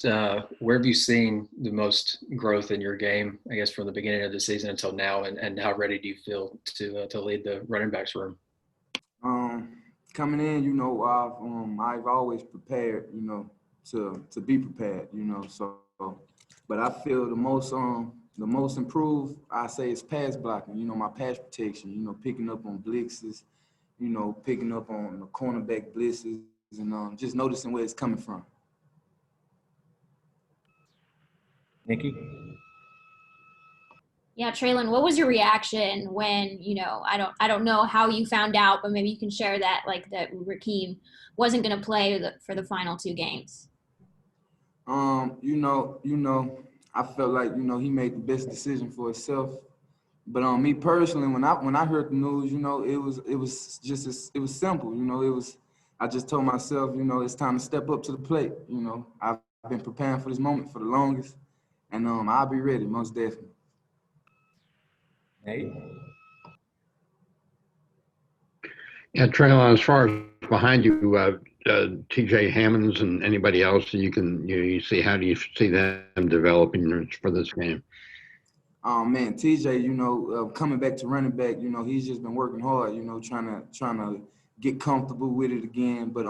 where have you seen the most growth in your game, I guess, from the beginning of the season until now, and how ready do you feel to lead the running backs room? Coming in, I've always prepared, to be prepared, So, but I feel the most improved, I say, is pass blocking. My pass protection. Picking up on blitzes, picking up on the cornerback blitzes, and just noticing where it's coming from. Nikki? Yeah, Trelon, what was your reaction when, I don't know how you found out, but maybe you can share that, like that Rakeem wasn't going to play for the final 2 games? I felt like, he made the best decision for himself. But me personally, when I heard the news, it was simple. I just told myself, it's time to step up to the plate. I've been preparing for this moment for the longest, and I'll be ready, most definitely. Nate? Yeah, Trelon, as far as behind you, TJ Hammonds and anybody else you see, how do you see them developing for this game? Oh man, TJ, coming back to running back, he's just been working hard, trying to get comfortable with it again. But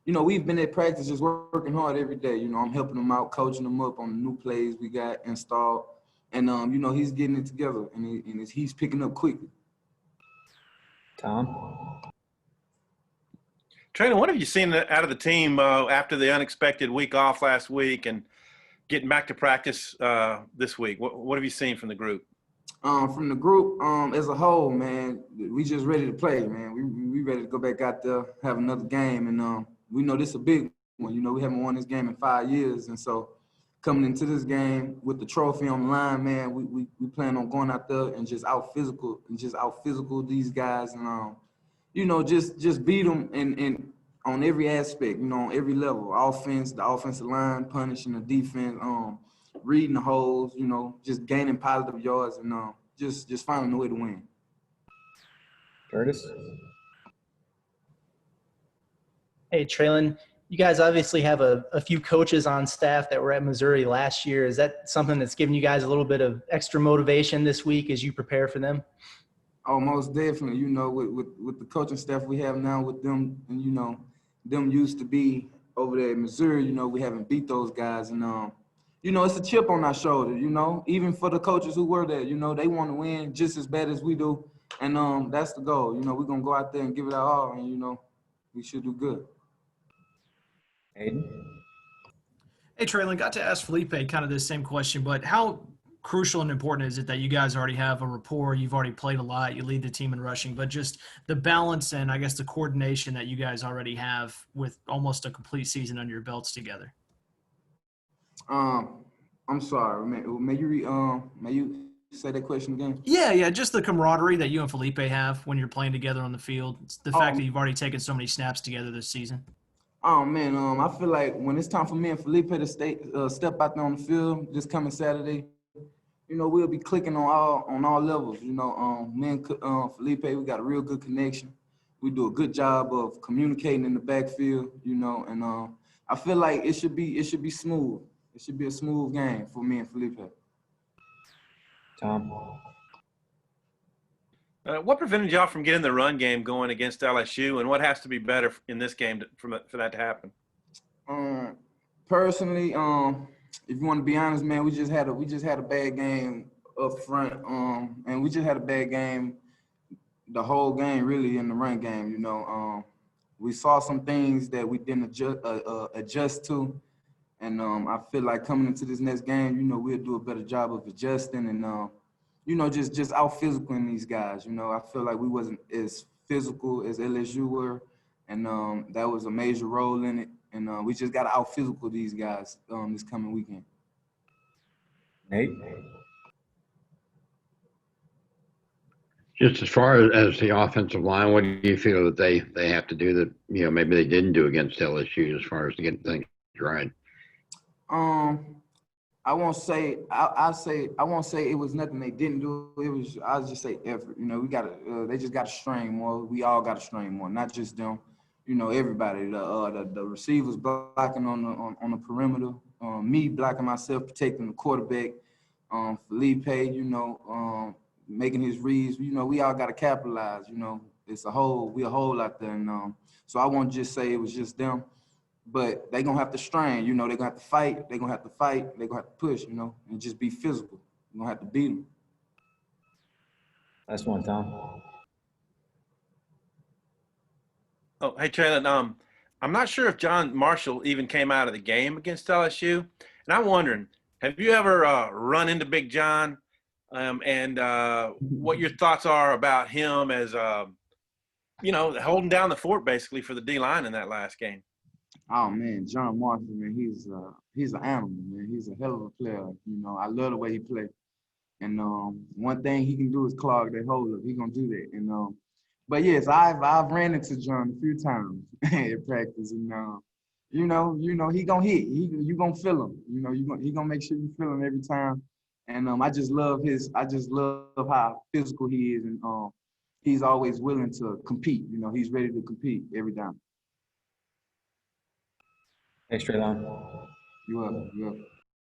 we've been at practice just working hard every day. I'm helping him out, coaching him up on the new plays we got installed, and he's getting it together, and he's picking up quickly. Tom? Trelon, what have you seen out of the team after the unexpected week off last week and getting back to practice this week? What have you seen from the group? From the group as a whole, man, we just ready to play, man. We ready to go back out there, have another game, and we know this is a big one. We haven't won this game in 5 years, and so coming into this game with the trophy on the line, man, we plan on going out there and just out physical these guys, and just beat them and on every aspect, on every level. Offense, the offensive line, punishing the defense, reading the holes, just gaining positive yards, and just finding a way to win. Curtis? Hey, Trelon, you guys obviously have a few coaches on staff that were at Missouri last year. Is that something that's giving you guys a little bit of extra motivation this week as you prepare for them? Oh, most definitely. With the coaching staff we have now with them, and them used to be over there in Missouri. We haven't beat those guys, and it's a chip on our shoulder. Even for the coaches who were there, they want to win just as bad as we do, and that's the goal. We're gonna go out there and give it our all, and we should do good. Aiden? Hey, Trelon, got to ask Felipe kind of this same question, but how crucial and important is it that you guys already have a rapport? You've already played a lot. You lead the team in rushing, but just the balance and I guess the coordination that you guys already have with almost a complete season under your belts together. I'm sorry. May you say that question again? Yeah. Just the camaraderie that you and Felipe have when you're playing together on the field. It's the fact that you've already taken so many snaps together this season. Oh man, I feel like when it's time for me and Felipe to step out there on the field this coming Saturday, we'll be clicking on all levels. Me and Felipe, we got a real good connection. We do a good job of communicating in the backfield, and I feel like it should be smooth. It should be a smooth game for me and Felipe. Tom? What prevented y'all from getting the run game going against LSU, and what has to be better in this game for that to happen? Personally, if you want to be honest, man, we just had a bad game up front, and we just had a bad game the whole game, really, in the run game. We saw some things that we didn't adjust to, and I feel like coming into this next game, we'll do a better job of adjusting and just out physicaling these guys. I feel like we wasn't as physical as LSU were, and that was a major role in it. And we just got to out physical these guys this coming weekend. Nate? Just as far as the offensive line, what do you feel that they have to do that maybe they didn't do against LSU as far as to get things right? I won't say it was nothing they didn't do. I'll just say effort. They just got to strain more. We all got to strain more, not just them. Everybody. The receivers blocking on the perimeter. me blocking myself, protecting the quarterback. Felipe, making his reads. We all got to capitalize. It's a whole out there. And so I won't just say it was just them, but they're going to have to strain. They're going to have to fight. They're going to have to fight. They're going to have to push, and just be physical. You're going to have to beat them. Last one, Tom. Oh, hey, Trelon, I'm not sure if John Marshall even came out of the game against LSU. And I'm wondering, have you ever run into Big John and what your thoughts are about him as, holding down the fort basically for the D-line in that last game? Oh, man, John Marshall, man, he's an animal, man. He's a hell of a player. I love the way he plays. And one thing he can do is clog that hole up. He gonna do that. And but yes, I've ran into John a few times in practice, and he gonna hit. You gonna feel him. He gonna make sure you feel him every time. And I just love how physical he is, and he's always willing to compete. He's ready to compete every time. Thanks, Trelon. You're welcome.